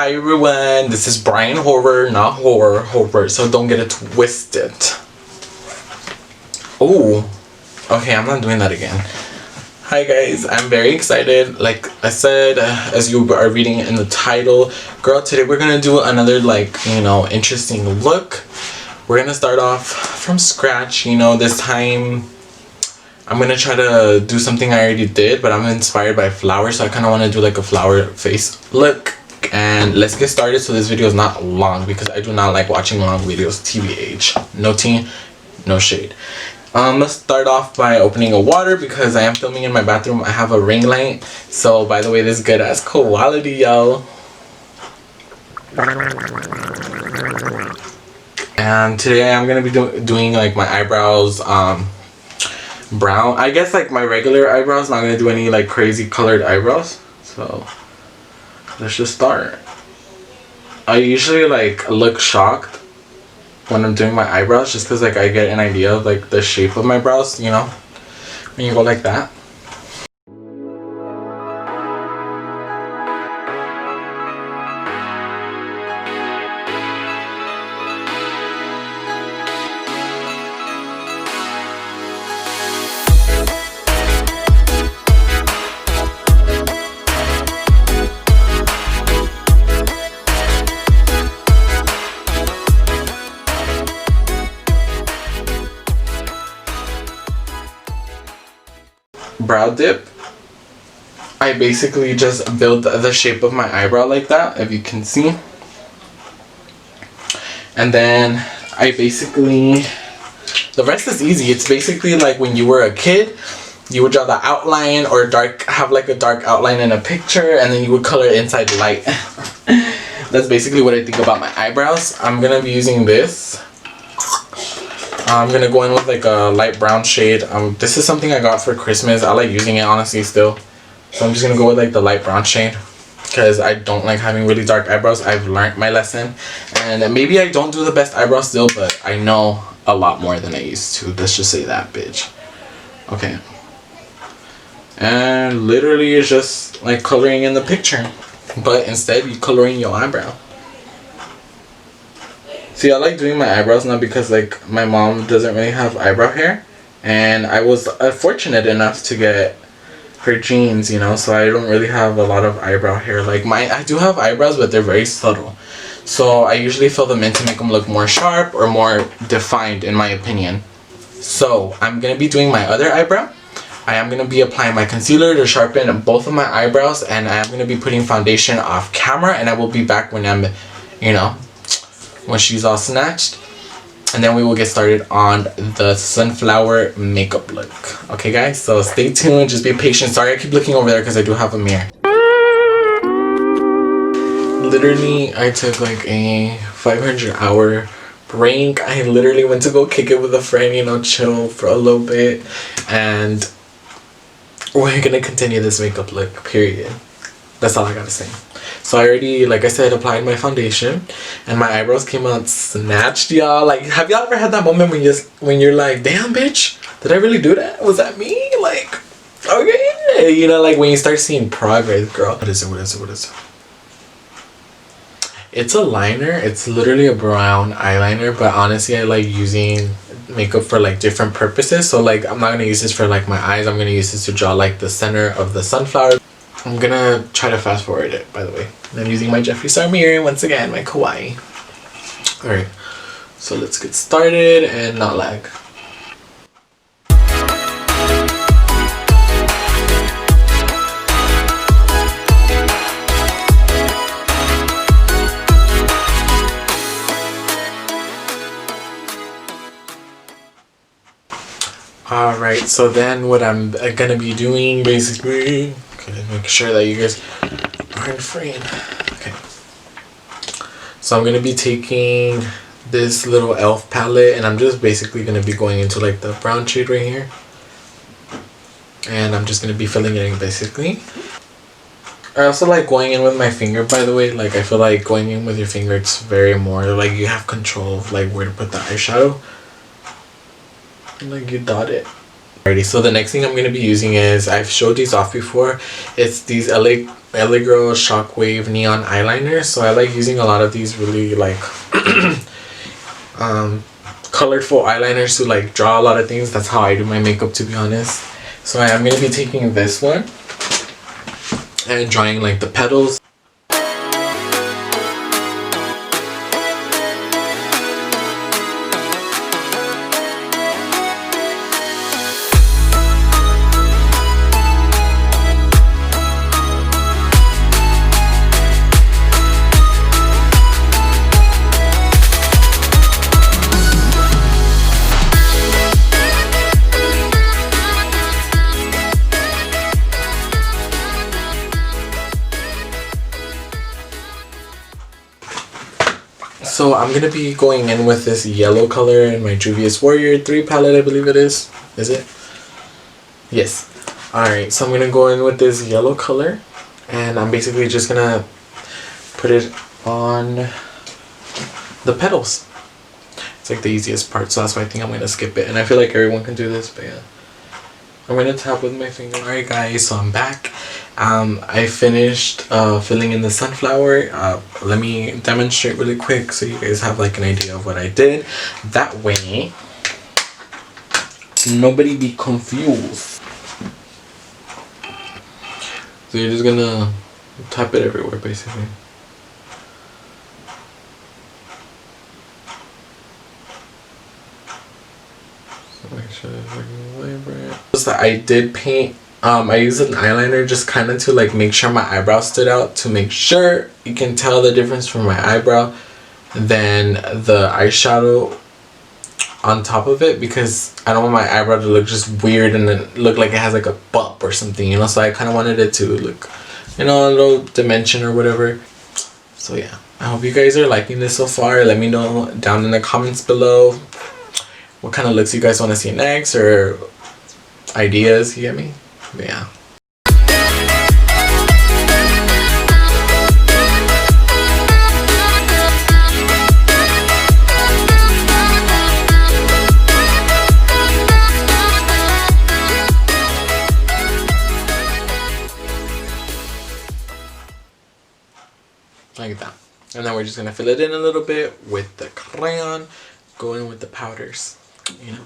Hi everyone, this is Brian Horror, not horror, so don't get it twisted. Oh, okay, I'm not doing that again. Hi guys, I'm very excited. Like I said, as you are reading in the title, girl, today we're gonna do another interesting look. We're gonna start off from scratch. This time I'm gonna try to do something I already did, but I'm inspired by flowers, so I kind of want to do like a flower face look. And let's get started so this video is not long, because I do not like watching long videos, TBH. No tea, no shade. Let's start off by opening a water because I am filming in my bathroom. I have a ring light, so by the way, this is good ass quality, y'all. And today I'm gonna be doing like my eyebrows brown. I guess like my regular eyebrows, not gonna do any like crazy colored eyebrows. So let's just start. I usually like look shocked when I'm doing my eyebrows, just because like I get an idea of like the shape of my brows, when you go like that. Brow dip. I basically just build the shape of my eyebrow like that, if you can see. And then I basically, the rest is easy. It's basically like when you were a kid, you would draw the outline or have like a dark outline in a picture, and then you would color it inside light. That's basically what I think about my eyebrows. I'm gonna be using this. I'm gonna go in with like a light brown shade. This is something I got for Christmas. I like using it honestly still. So I'm just gonna go with like the light brown shade, because I don't like having really dark eyebrows. I've learned my lesson. And maybe I don't do the best eyebrows still, but I know a lot more than I used to. Let's just say that, bitch. Okay. And literally it's just like coloring in the picture, but instead you coloring your eyebrow. See, I like doing my eyebrows now because like my mom doesn't really have eyebrow hair, and I was fortunate enough to get her genes, so I don't really have a lot of eyebrow hair. Like I do have eyebrows, but they're very subtle, so I usually fill them in to make them look more sharp or more defined, in my opinion. So I'm gonna be doing my other eyebrow. I am gonna be applying my concealer to sharpen both of my eyebrows, and I am gonna be putting foundation off camera, and I will be back when I'm, when she's all snatched, and then we will get started on the sunflower makeup look. Okay guys, so stay tuned, just be patient. Sorry I keep looking over there because I do have a mirror. Literally I took like a 500-hour break. I literally went to go kick it with a friend, chill for a little bit, and we're gonna continue this makeup look, period. That's all I gotta say. So I already, like I said, applied my foundation, and my eyebrows came out snatched, y'all. Like, have y'all ever had that moment when you're like, damn, bitch, did I really do that? Was that me? Like, okay, like when you start seeing progress, girl. What is it? It's a liner. It's literally a brown eyeliner, but honestly, I like using makeup for like different purposes. So like, I'm not gonna use this for like my eyes. I'm gonna use this to draw like the center of the sunflower. I'm gonna try to fast forward it, by the way. And I'm using my Jeffree Star mirror once again, my KAWAII. Alright, so let's get started and not lag. Alright, so then what I'm gonna be doing basically, make sure that you guys are in frame. Okay. So I'm gonna be taking this little e.l.f. palette, and I'm just basically gonna be going into like the brown shade right here. And I'm just gonna be filling it in basically. I also like going in with my finger, by the way. Like I feel like going in with your finger, it's very more like you have control of like where to put the eyeshadow. Like you dot it. Alrighty, so the next thing I'm going to be using is, I've showed these off before, it's these LA Girl Shockwave Neon Eyeliner. So I like using a lot of these really like colorful eyeliners to like draw a lot of things. That's how I do my makeup, to be honest. So I'm going to be taking this one and drawing like the petals. So I'm going to be going in with this yellow color in my Juvia's Warrior 3 palette, I believe it is. Is it? Yes. Alright, so I'm going to go in with this yellow color. And I'm basically just going to put it on the petals. It's like the easiest part, so that's why I think I'm going to skip it. And I feel like everyone can do this, but yeah. I'm going to tap with my finger. Alright guys, so I'm back. I finished filling in the sunflower. Let me demonstrate really quick so you guys have like an idea of what I did. That way, nobody be confused. So you're just gonna tap it everywhere basically. So make sure it's looking vibrant. I did paint. I used an eyeliner just kind of to like make sure my eyebrow stood out, to make sure you can tell the difference from my eyebrow than the eyeshadow on top of it, because I don't want my eyebrow to look just weird and then look like it has like a bump or something, you know. So I kind of wanted it to look, you know, a little dimension or whatever. So yeah, I hope you guys are liking this so far. Let me know down in the comments below what kind of looks you guys want to see next, or ideas, you get me? Yeah. Like that. And then we're just gonna fill it in a little bit with the crayon, go in with the powders, you know.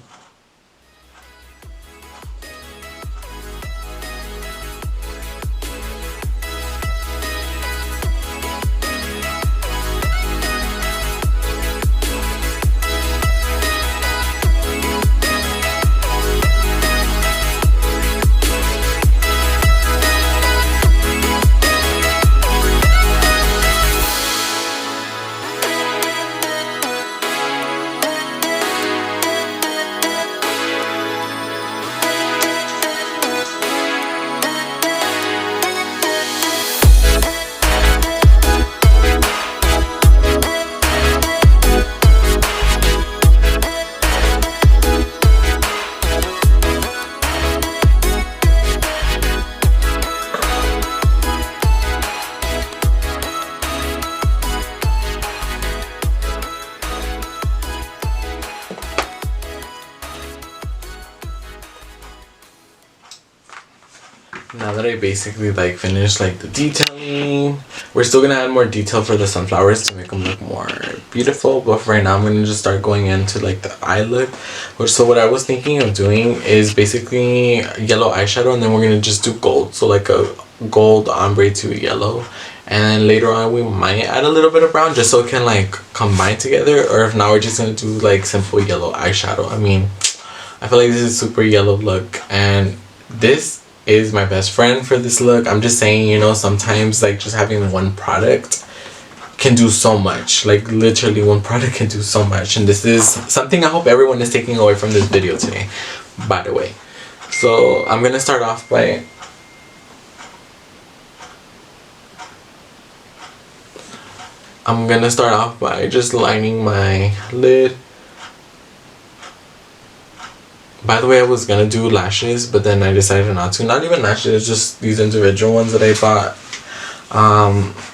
Now that I basically like finished like the detailing, we're still gonna add more detail for the sunflowers to make them look more beautiful, but for right now I'm gonna just start going into like the eye look. So what I was thinking of doing is basically yellow eyeshadow, and then we're gonna just do gold, so like a gold ombre to yellow, and then later on we might add a little bit of brown just so it can like combine together, or if not we're just gonna do like simple yellow eyeshadow. I mean, I feel like this is a super yellow look, and this is my best friend for this look. I'm just saying, you know, sometimes like just having one product can do so much. Like literally one product can do so much, and this is something I hope everyone is taking away from this video today, by the way. So I'm gonna start off by just lining my lid. By the way, I was gonna do lashes, but then I decided not to. Not even lashes, just these individual ones that I bought.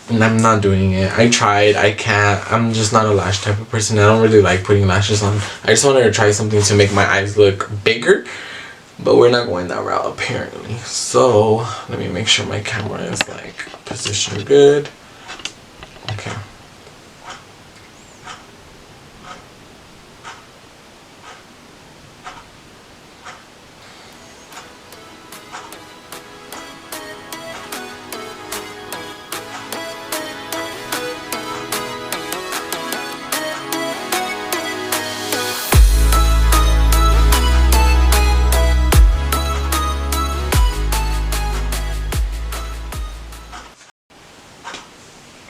And I'm not doing it. I tried, I can't. I'm just not a lash type of person. I don't really like putting lashes on. I just wanted to try something to make my eyes look bigger. But we're not going that route apparently. So let me make sure my camera is like positioned good. Okay.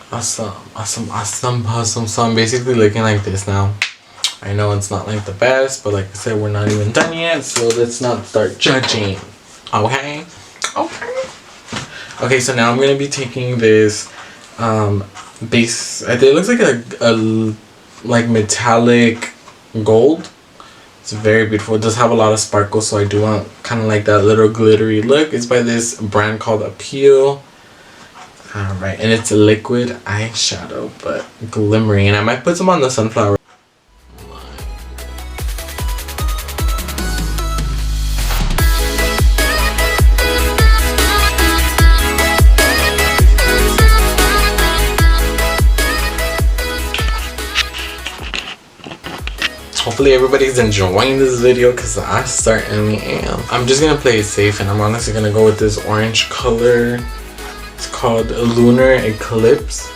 Awesome. So I'm basically looking like this now. I know it's not like the best, but like I said, we're not even done yet, so let's not start judging. Okay? Okay, so now I'm gonna be taking this base. It looks like a like metallic gold. It's very beautiful. It does have a lot of sparkle, so I do want kind of like that little glittery look. It's by this brand called Appeal. Alright, and it's a liquid eyeshadow, but glimmering. And I might put some on the sunflower. Hopefully everybody's enjoying this video, because I certainly am. I'm just gonna play it safe, and I'm honestly gonna go with this orange color. It's called Lunar Eclipse.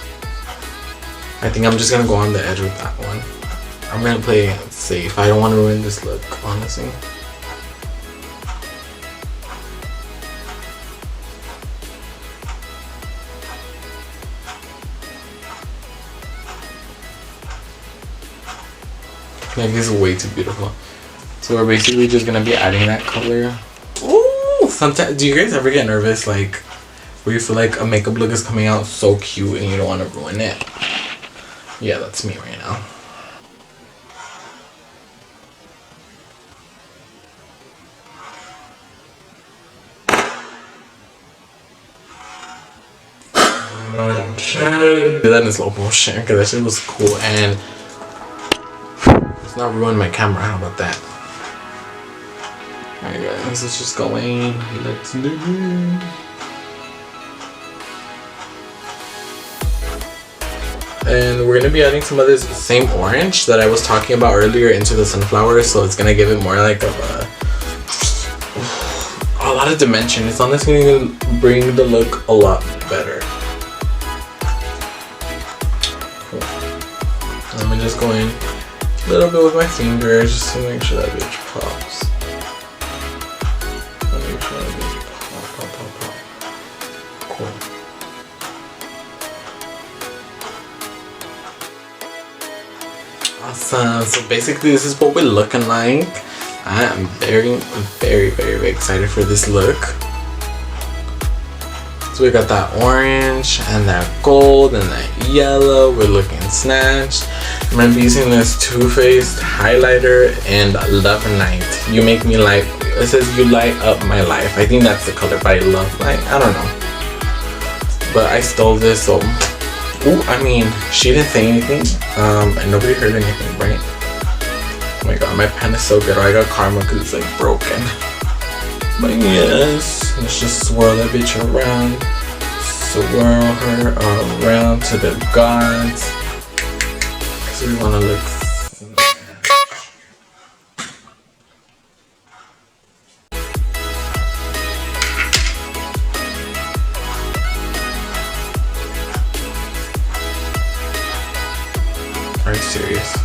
I think I'm just gonna go on the edge with that one. I'm gonna play it safe. I don't want to ruin this look, honestly. Like, this is way too beautiful. So we're basically just gonna be adding that color. Ooh! Sometimes, do you guys ever get nervous, like, where you feel like a makeup look is coming out so cute and you don't want to ruin it? Yeah, that's me right now. Do that in slow motion, because that shit was cool, and it's not ruining my camera. How about that? Alright guys, let's just go in. Let's do it. And we're gonna be adding some of this same orange that I was talking about earlier into the sunflower, so it's gonna give it more like of a lot of dimension. It's honestly gonna bring the look a lot better. Cool. I'm just going a little bit with my finger just to make sure that bitch pops. Make sure that bitch pop. Cool. Awesome. So basically this is what we're looking like. I am very excited for this look. So we got that orange and that gold and that yellow. We're looking snatched. I'm gonna be using this Too Faced highlighter and Love Night. You make me light. It says you light up my life. I think that's the color by Love Night. I don't know. But I stole this, so ooh, I mean, she didn't say anything, and nobody heard anything, right? Oh my god, my pen is so good. I got karma because it's like broken. But yes, let's just swirl that bitch around. Swirl her around to the gods. Because we want to look. Are you serious?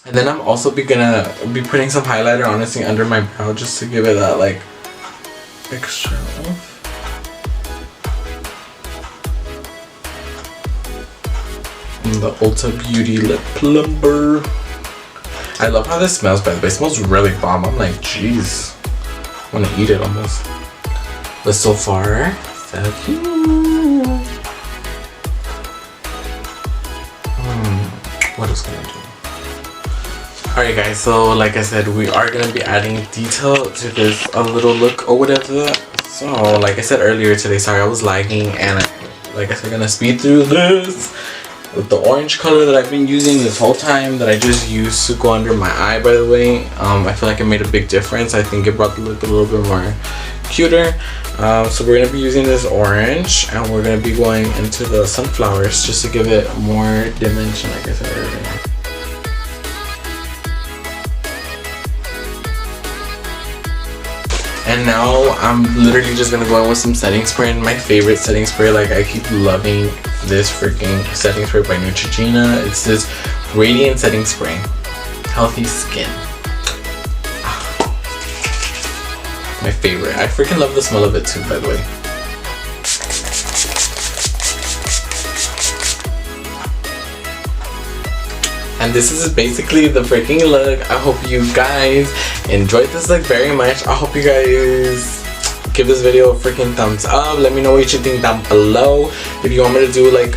And then I'm also gonna be putting some highlighter honestly under my brow just to give it that like extra oomph. The Ulta Beauty Lip Plumber. I love how this smells, by the way. It smells really bomb. I'm like, jeez. I want to eat it almost. But so far, so cute. What else can I do? Alright guys, so like I said, we are going to be adding detail to this a little look or whatever. So like I said earlier today, sorry I was lagging, and like I said, going to speed through this with the orange color that I've been using this whole time, that I just used to go under my eye, by the way. I feel like it made a big difference. I think it brought the look a little bit more cuter. So we're going to be using this orange, and we're going to be going into the sunflowers just to give it more dimension, like I said earlier. And now I'm literally just gonna go in with some setting spray, and my favorite setting spray. Like, I keep loving this freaking setting spray by Neutrogena. It's this radiant setting spray, healthy skin. My favorite. I freaking love the smell of it too, by the way. And this is basically the freaking look. I hope you guys enjoyed this look very much. I hope you guys give this video a freaking thumbs up. Let me know what you think down below. If you want me to do like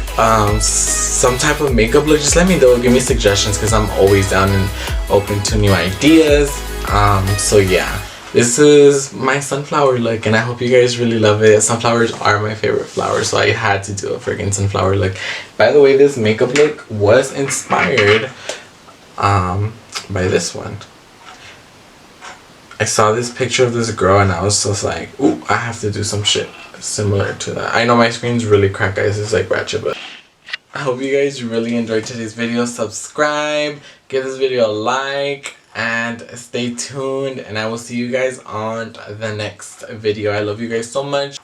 some type of makeup look, just let me know. Give me suggestions, because I'm always down and open to new ideas. So yeah. This is my sunflower look, and I hope you guys really love it. Sunflowers are my favorite flower, so I had to do a freaking sunflower look. By the way, this makeup look was inspired by this one. I saw this picture of this girl, and I was just like, ooh, I have to do some shit similar to that. I know my screen's really cracked, guys. It's like ratchet, but I hope you guys really enjoyed today's video. Subscribe, give this video a like, and stay tuned, and I will see you guys on the next video. I love you guys so much.